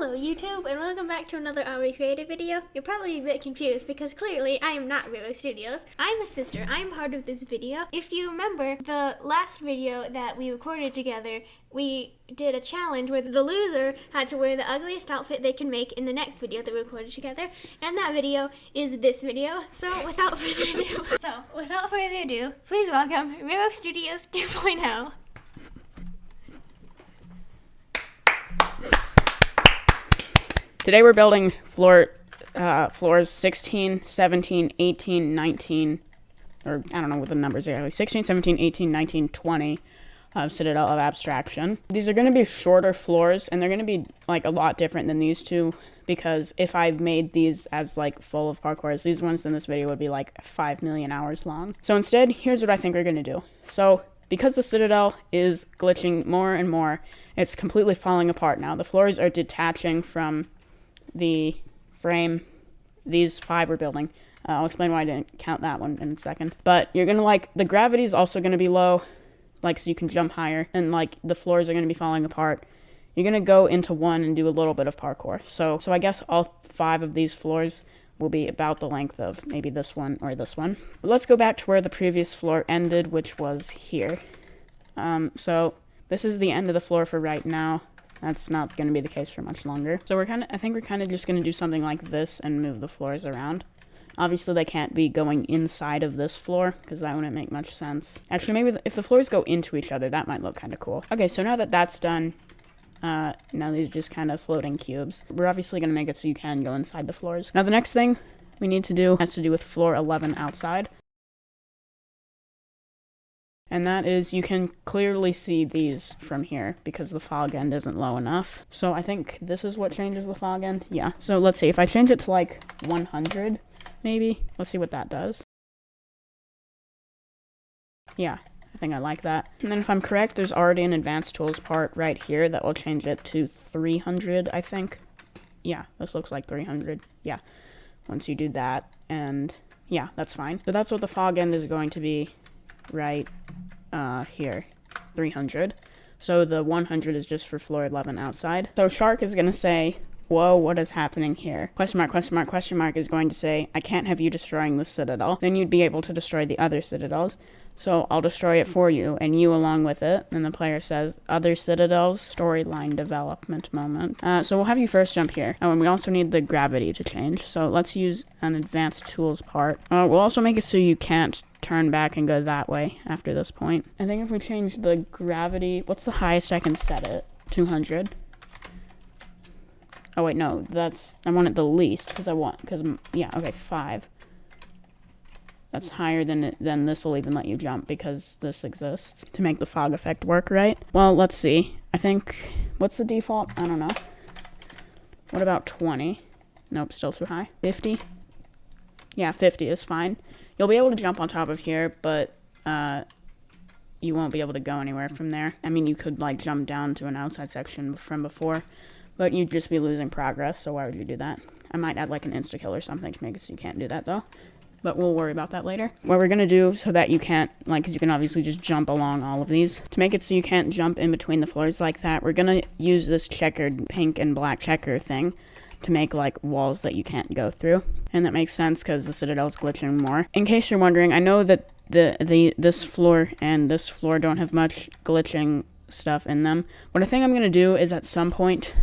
Hello YouTube, and welcome back to another Obby Creator video. You're probably a bit confused because clearly I am not Roro Studios. I'm a sister. I'm part of this video. If you remember the last video that we recorded together, we did a challenge where the loser had to wear the ugliest outfit they can make in the next video that we recorded together, and that video is this video. So without further ado, please welcome Roro Studios 2.0. Today we're building floors 16, 17, 18, 19, or I don't know what the numbers are exactly, 16, 17, 18, 19, 20 of Citadel of Abstraction. These are going to be shorter floors, and they're going to be like a lot different than these two, because if I made these as like full of parkours, these ones in this video would be like 5 million hours long. So instead, here's what I think we're going to do. So because the Citadel is glitching more and more, it's completely falling apart now. The floors are detaching from the frame these 5 are building. I'll explain why I didn't count that one in a second. But you're gonna the gravity is also gonna be low, like, so you can jump higher, and like the floors are gonna be falling apart. You're gonna go into one and do a little bit of parkour. So I guess all 5 of these floors will be about the length of maybe this one or this one. But let's go back to where the previous floor ended, which was here. So this is the end of the floor for right now. That's not going to be the case for much longer. So I think we're kind of just going to do something like this and move the floors around. Obviously, they can't be going inside of this floor, because that wouldn't make much sense. Actually, maybe if the floors go into each other, that might look kind of cool. Okay, so now that that's done, now these are just kind of floating cubes. We're obviously going to make it so you can go inside the floors. Now, the next thing we need to do has to do with floor 11 outside. And that is, you can clearly see these from here because the fog end isn't low enough. So I think this is what changes the fog end. Yeah, so let's see. If I change it to like 100, maybe. Let's see what that does. Yeah, I think I like that. And then if I'm correct, there's already an advanced tools part right here that will change it to 300, I think. Yeah, this looks like 300. Yeah, once you do that. And yeah, that's fine. So that's what the fog end is going to be right here, 300. So the 100 is just for floor 11 outside. So Shark is going to say, whoa, what is happening here? Question mark, question mark, question mark is going to say, I can't have you destroying the Citadel. Then you'd be able to destroy the other Citadels. So I'll destroy it for you, and you along with it. And the player says, other Citadels, storyline development moment. So we'll have you first jump here. Oh, and we also need the gravity to change. So let's use an advanced tools part. We'll also make it so you can't turn back and go that way after this point. I think if we change the gravity, what's the highest I can set it? 200. Oh wait, no, I want it the least, yeah, okay, 5. That's higher than this will even let you jump, because this exists to make the fog effect work, right? Well, let's see. I think, what's the default? I don't know. What about 20? Nope, still too high. 50? Yeah, 50 is fine. You'll be able to jump on top of here, but you won't be able to go anywhere from there. I mean, you could like jump down to an outside section from before, but you'd just be losing progress, so why would you do that? I might add like an insta-kill or something to make it so you can't do that though. But we'll worry about that later. What we're going to do so that you can't, because you can obviously just jump along all of these. To make it so you can't jump in between the floors like that, we're going to use this checkered pink and black checker thing to make like walls that you can't go through. And that makes sense because the Citadel's glitching more. In case you're wondering, I know that this floor and this floor don't have much glitching stuff in them. What I think I'm going to do is at some point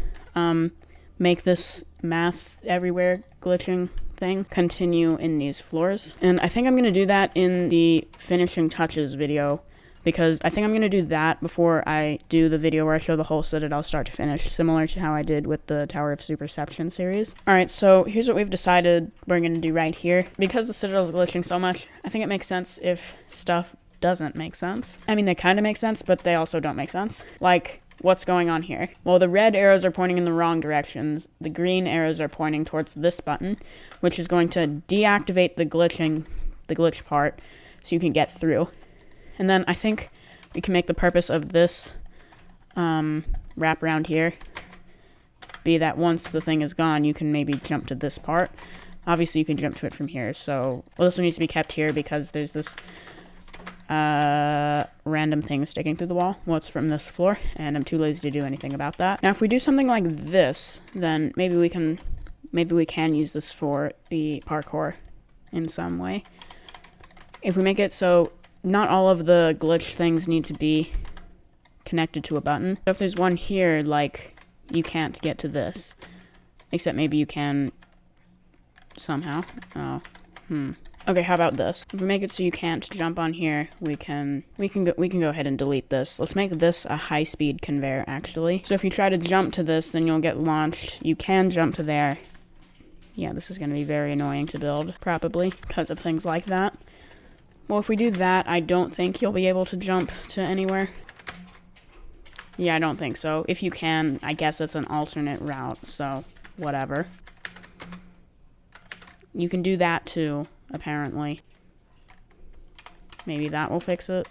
make this math everywhere glitching thing continue in these floors. And I think I'm going to do that in the finishing touches video, because I think I'm going to do that before I do the video where I show the whole Citadel start to finish, similar to how I did with the Tower of Superception series. Alright, so here's what we've decided we're going to do right here. Because the Citadel is glitching so much, I think it makes sense if stuff doesn't make sense. I mean, they kind of make sense, but they also don't make sense. Like, what's going on here? Well, the red arrows are pointing in the wrong directions. The green arrows are pointing towards this button, which is going to deactivate the glitch part, so you can get through. And then I think we can make the purpose of this wrap around here be that once the thing is gone, you can maybe jump to this part. Obviously, you can jump to it from here. So, well, this one needs to be kept here because there's this random things sticking through the wall. Well, it's from this floor, and I'm too lazy to do anything about that. Now, if we do something like this, then maybe we can use this for the parkour in some way. If we make it so not all of the glitch things need to be connected to a button. So if there's one here, like, you can't get to this. Except maybe you can somehow. Oh, Okay, how about this? If we make it so you can't jump on here, we can go ahead and delete this. Let's make this a high-speed conveyor, actually. So if you try to jump to this, then you'll get launched. You can jump to there. Yeah, this is going to be very annoying to build, probably, because of things like that. Well, if we do that, I don't think you'll be able to jump to anywhere. Yeah, I don't think so. If you can, I guess it's an alternate route, so whatever. You can do that too, apparently. Maybe that will fix it.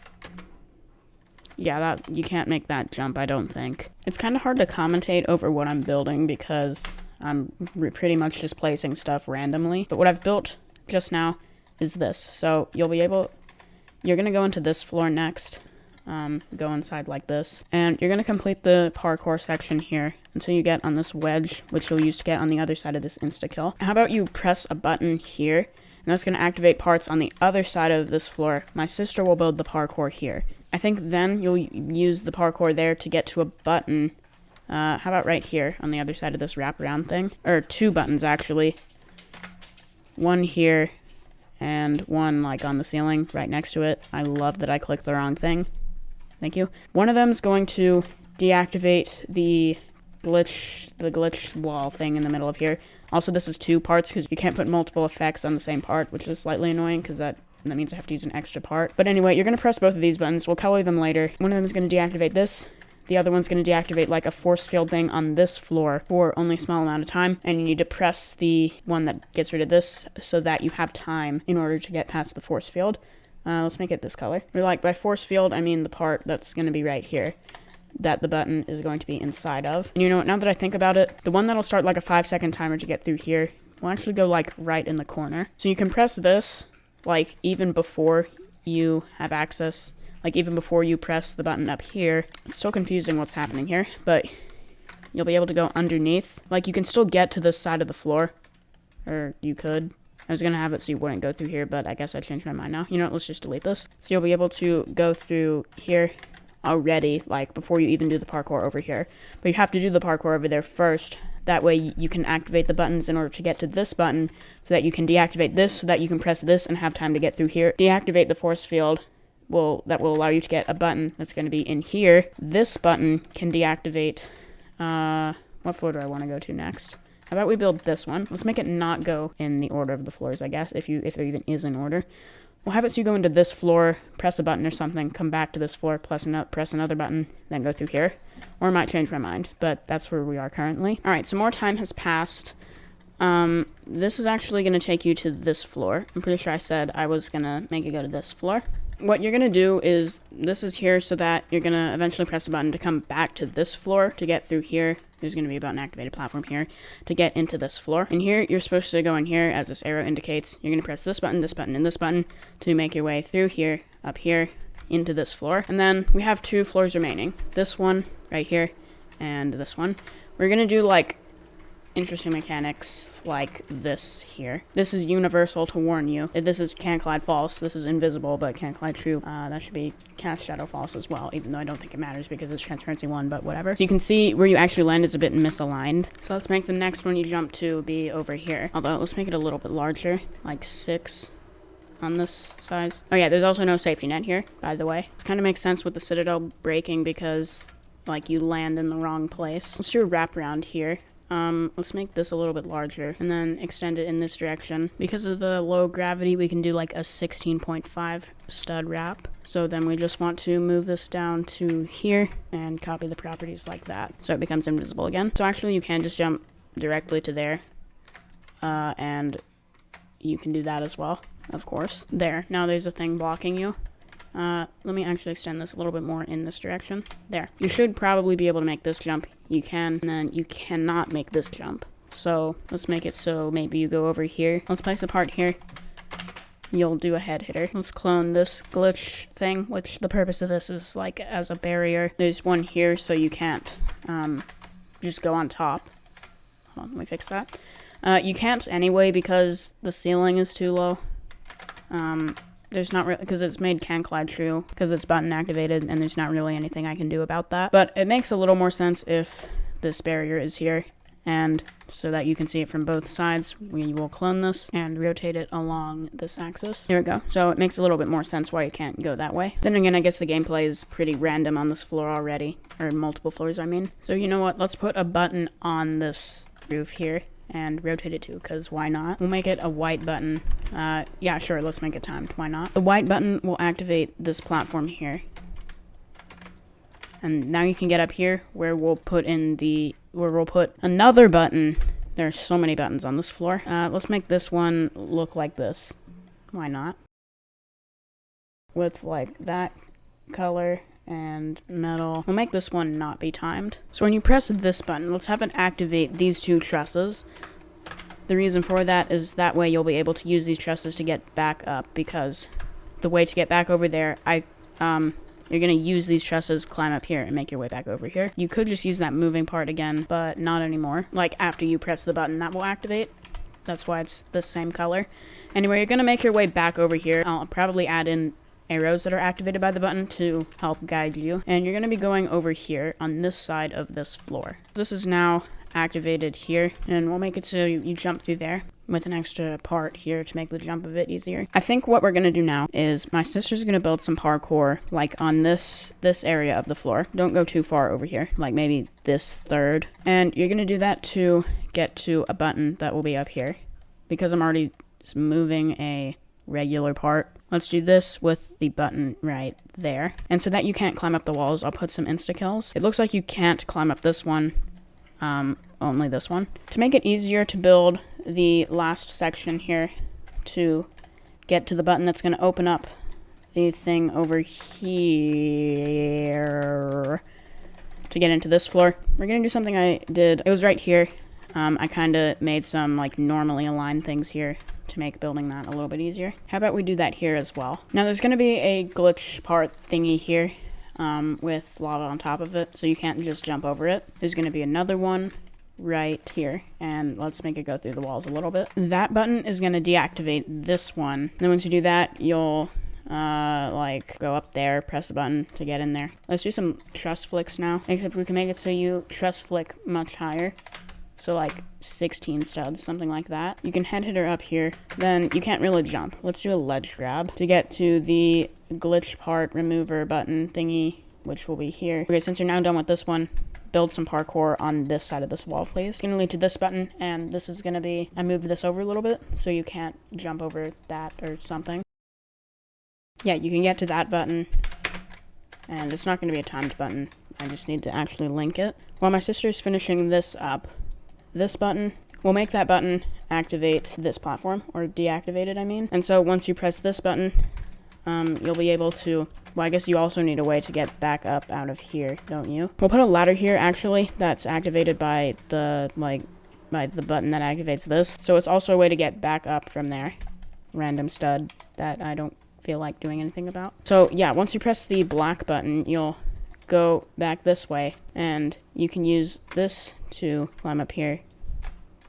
Yeah, you can't make that jump, I don't think. It's kind of hard to commentate over what I'm building because I'm pretty much just placing stuff randomly. But what I've built just now is this. So you're gonna go into this floor next. Go inside like this. And you're gonna complete the parkour section here until you get on this wedge, which you'll use to get on the other side of this insta-kill. How about you press a button here, and that's gonna activate parts on the other side of this floor. My sister will build the parkour here. I think then you'll use the parkour there to get to a button. How about right here on the other side of this wraparound thing? Or two buttons, actually. One here, and one like on the ceiling right next to it. I love that I clicked the wrong thing. Thank you. One of them is going to deactivate the glitch wall thing in the middle of here. Also, this is two parts because you can't put multiple effects on the same part, which is slightly annoying because that means I have to use an extra part. But anyway, you're going to press both of these buttons. We'll color them later. One of them is going to deactivate this. The other one's going to deactivate like a force field thing on this floor for only a small amount of time. And you need to press the one that gets rid of this so that you have time in order to get past the force field. Let's make it this color. Or like by force field, I mean the part that's going to be right here that the button is going to be inside of. And you know what, now that I think about it, the one that'll start like a 5-second timer to get through here will actually go like right in the corner. So you can press this like even before you have access, like even before you press the button up here. It's so confusing what's happening here, but you'll be able to go underneath. Like you can still get to this side of the floor, or you could. I was going to have it so you wouldn't go through here, but I guess I changed my mind now. You know what, let's just delete this. So you'll be able to go through here already, like before you even do the parkour over here. But you have to do the parkour over there first. That way you can activate the buttons in order to get to this button so that you can deactivate this so that you can press this and have time to get through here. Deactivate the force field. That will allow you to get a button that's going to be in here. This button can deactivate, what floor do I want to go to next? How about we build this one? Let's make it not go in the order of the floors, I guess, if there even is an order. We'll have it so you go into this floor, press a button or something, come back to this floor, press another button, then go through here. Or I might change my mind, but that's where we are currently. Alright, so more time has passed. This is actually going to take you to this floor. I'm pretty sure I said I was going to make it go to this floor. What you're going to do is, this is here so that you're going to eventually press a button to come back to this floor to get through here. There's going to be a button activated platform here to get into this floor. And here, you're supposed to go in here, as this arrow indicates. You're going to press this button, and this button to make your way through here, up here, into this floor. And then we have 2 floors remaining. This one right here, and this one. We're going to do, like, interesting mechanics like this here. This is universal to warn you. This is can't collide false. This is invisible, but can't collide true. That should be cast shadow false as well, even though I don't think it matters because it's transparency 1, but whatever. So you can see where you actually land is a bit misaligned. So let's make the next one you jump to be over here. Although, let's make it a little bit larger, like 6 on this size. Oh yeah, there's also no safety net here, by the way. This kind of makes sense with the Citadel breaking because, like, you land in the wrong place. Let's do a wraparound here. Let's make this a little bit larger and then extend it in this direction. Because of the low gravity, we can do like a 16.5 stud wrap. So then we just want to move this down to here and copy the properties like that. So it becomes invisible again. So actually you can just jump directly to there. And you can do that as well, of course. There, now there's a thing blocking you. Let me actually extend this a little bit more in this direction. There. You should probably be able to make this jump. You can, and then you cannot make this jump. So let's make it so maybe you go over here. Let's place a part here. you'll do a head hitter. Let's clone this glitch thing, which the purpose of this is like as a barrier. There's one here so you can't just go on top. Hold on, let me fix that. You can't anyway because the ceiling is too low. There's not really, because it's made can collide true, because it's button activated, and there's not really anything I can do about that. But it makes a little more sense if this barrier is here, and so that you can see it from both sides, we will clone this and rotate it along this axis. There we go. So it makes a little bit more sense why it can't go that way. Then again, I guess the gameplay is pretty random on this floor already, or multiple floors, I mean. So you know what? Let's put a button on this roof here and rotate it too, because why not? We'll make it a white button. Yeah, sure, let's make it timed. Why not? The white button will activate this platform here. And now you can get up here where we'll put another button. There are so many buttons on this floor. Let's make this one look like this. Why not? With like that color and metal. We'll make this one not be timed. So when you press this button, let's have it activate these two trusses. The reason for that is that way you'll be able to use these trusses to get back up, because the way to get back over there, you're gonna use these trusses, climb up here, and make your way back over here. You could just use that moving part again, but not anymore. Like after you press the button, that will activate. That's why it's the same color. Anyway, you're gonna make your way back over here. I'll probably add in arrows that are activated by the button to help guide you. And you're going to be going over here on this side of this floor. This is now activated here, and we'll make it so you jump through there with an extra part here to make the jump a bit easier. I think what we're going to do now is my sister's going to build some parkour like on this area of the floor. Don't go too far over here, like maybe this third. And you're going to do that to get to a button that will be up here, because I'm already moving a regular part. Let's do this with the button right there. And so that you can't climb up the walls, I'll put some insta-kills. It looks like you can't climb up this one, only this one. To make it easier to build the last section here to get to the button that's going to open up the thing over here to get into this floor, we're going to do something I did. It was right here. I kind of made some like normally aligned things here to make building that a little bit easier. How about we do that here as well? Now there's going to be a glitch part thingy here with lava on top of it, so you can't just jump over it. There's going to be another one right here, and let's make it go through the walls a little bit. That button is going to deactivate this one. Then once you do that, you'll like go up there, press the button to get in there. Let's do some truss flicks now, except we can make it so you truss flick much higher. So like 16 studs, something like that. You can head hitter up here. Then you can't really jump. Let's do a ledge grab to get to the glitch part remover button thingy, which will be here. Okay, since you're now done with this one, build some parkour on this side of this wall, please. It's gonna lead to this button, and this is gonna be, I moved this over a little bit so you can't jump over that or something. Yeah, you can get to that button, and it's not gonna be a timed button. I just need to actually link it. While my sister's finishing this up, this button will make that button activate this platform, or deactivate it, I mean. And so once you press this button, you'll be able to, well, I guess you also need a way to get back up out of here, don't you? We'll put a ladder here, actually, that's activated by the, by the button that activates this. So it's also a way to get back up from there. Random stud that I don't feel like doing anything about. So yeah, once you press the black button, you'll go back this way, and you can use this to climb up here.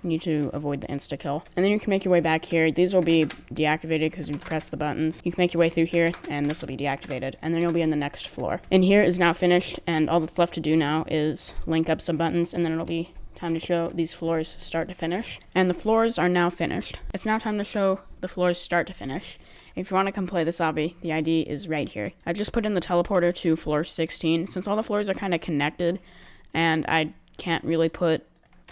You need to avoid the insta-kill. And then you can make your way back here. These will be deactivated because you've pressed the buttons. You can make your way through here, and this will be deactivated. And then you'll be in the next floor. And here is now finished, and all that's left to do now is link up some buttons, and then it'll be time to show these floors start to finish. And the floors are now finished. It's now time to show the floors start to finish. If you want to come play this obby, the ID is right here. I just put in the teleporter to floor 16, since all the floors are kind of connected, and I can't really put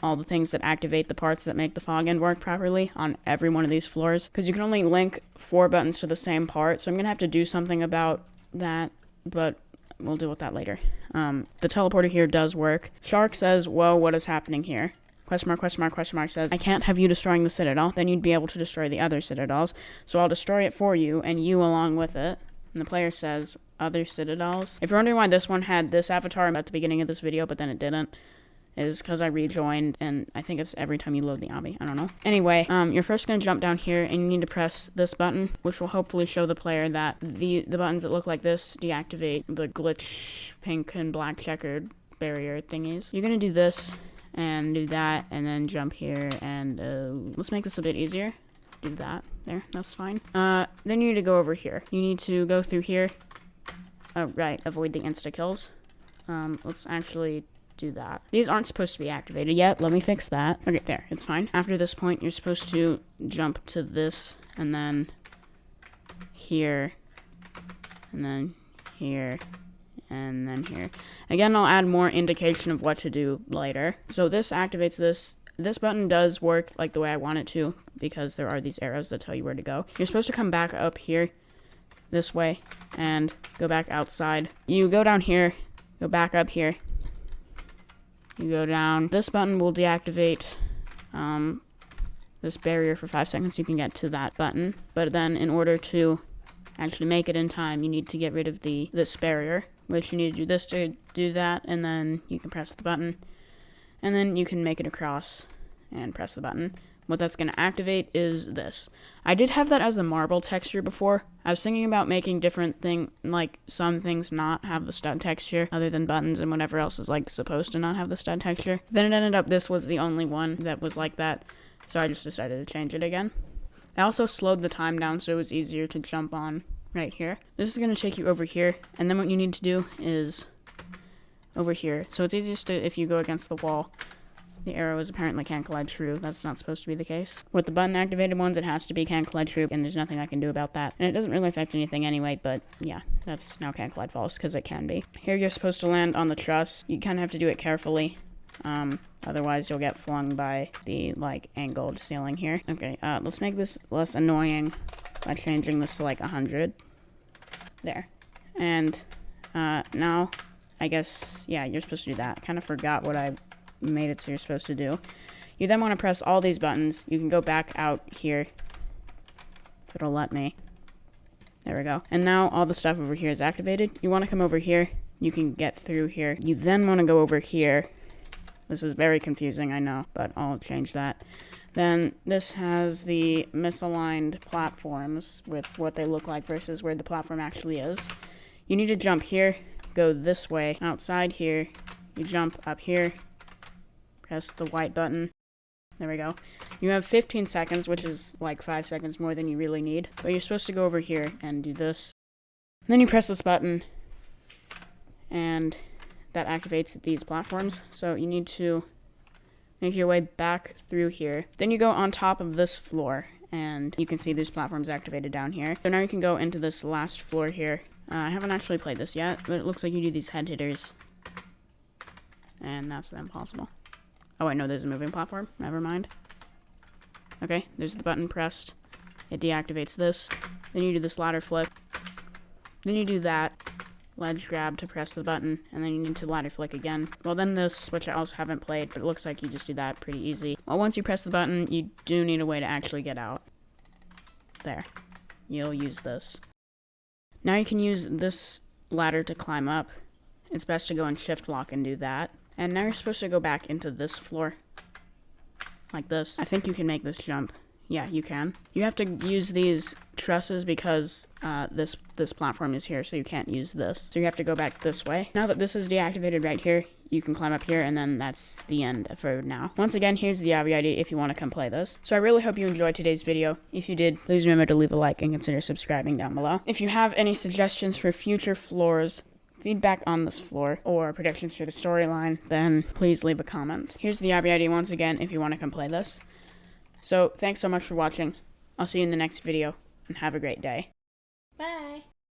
all the things that activate the parts that make the fog end work properly on every one of these floors, because you can only link 4 buttons to the same part, so I'm going to have to do something about that, but we'll deal with that later. The teleporter here does work. Shark says, whoa, what is happening here? Question mark, question mark, question mark says, I can't have you destroying the Citadel, then you'd be able to destroy the other Citadels, so I'll destroy it for you, and you along with it. And the player says, other Citadels. If you're wondering why this one had this avatar at the beginning of this video, but then it didn't, is because I rejoined, and I think it's every time you load the obby. I don't know. Anyway, you're first going to jump down here, and you need to press this button, which will hopefully show the player that the buttons that look like this deactivate the glitch pink and black checkered barrier thingies. You're going to do this and do that, and then jump here, and let's make this a bit easier. Do that. There, that's fine. Then you need to go over here. You need to go through here. Oh, right, avoid the insta-kills. Let's actually do that. These aren't supposed to be activated yet. Let me fix that. Okay, there, it's fine. After this point, you're supposed to jump to this, and then here, and then here, and then here. Again, I'll add more indication of what to do later. So this activates this. This button does work like the way I want it to, because there are these arrows that tell you where to go. You're supposed to come back up here this way and go back outside. You go down here, go back up here. You go down. This button will deactivate this barrier for 5 seconds. You can get to that button. But then in order to actually make it in time, you need to get rid of this barrier, which you need to do this to do that, and then you can press the button. And then you can make it across and press the button. What that's going to activate is this. I did have that as a marble texture before. I was thinking about making different like some things not have the stud texture other than buttons and whatever else is like supposed to not have the stud texture. Then it ended up this was the only one that was like that. So I just decided to change it again. I also slowed the time down so it was easier to jump on right here. This is going to take you over here. And then what you need to do is over here. So it's easiest if you go against the wall. The arrows apparently can't collide true. That's not supposed to be the case. With the button activated ones, it has to be can't collide true, and there's nothing I can do about that. And it doesn't really affect anything anyway, but yeah, that's now can't collide false, because it can be. Here you're supposed to land on the truss. You kind of have to do it carefully. Otherwise you'll get flung by the, like, angled ceiling here. Okay, let's make this less annoying by changing this to, like, 100. There. And, now, I guess, yeah, you're supposed to do that. Kind of forgot what I made it so you're supposed to do. You then want to press all these buttons. You can go back out here. If it'll let me. There we go. And now all the stuff over here is activated. You want to come over here. You can get through here. You then want to go over here. This is very confusing, I know, but I'll change that. Then this has the misaligned platforms with what they look like versus where the platform actually is. You need to jump here, go this way, outside here. You jump up here. Press the white button. There we go. You have 15 seconds, which is like 5 seconds more than you really need. But you're supposed to go over here and do this. Then you press this button, and that activates these platforms. So you need to make your way back through here. Then you go on top of this floor, and you can see these platforms activated down here. So now you can go into this last floor here. I haven't actually played this yet, but it looks like you do these head hitters. And that's then possible. Oh wait, no, there's a moving platform. Never mind. Okay, there's the button pressed. It deactivates this. Then you do this ladder flip. Then you do that. Ledge grab to press the button. And then you need to ladder flick again. Well, then this, which I also haven't played, but it looks like you just do that pretty easy. Well, once you press the button, you do need a way to actually get out. There. You'll use this. Now you can use this ladder to climb up. It's best to go in shift lock and do that. And now you're supposed to go back into this floor. Like this. I think you can make this jump. Yeah, you can. You have to use these trusses because this platform is here, so you can't use this. So you have to go back this way. Now that this is deactivated right here, you can climb up here, and then that's the end for now. Once again, here's the Obby ID if you want to come play this. So I really hope you enjoyed today's video. If you did, please remember to leave a like and consider subscribing down below. If you have any suggestions for future floors, feedback on this floor, or predictions for the storyline, then please leave a comment. Here's the Obby ID once again if you want to come play this. So, thanks so much for watching. I'll see you in the next video, and have a great day. Bye.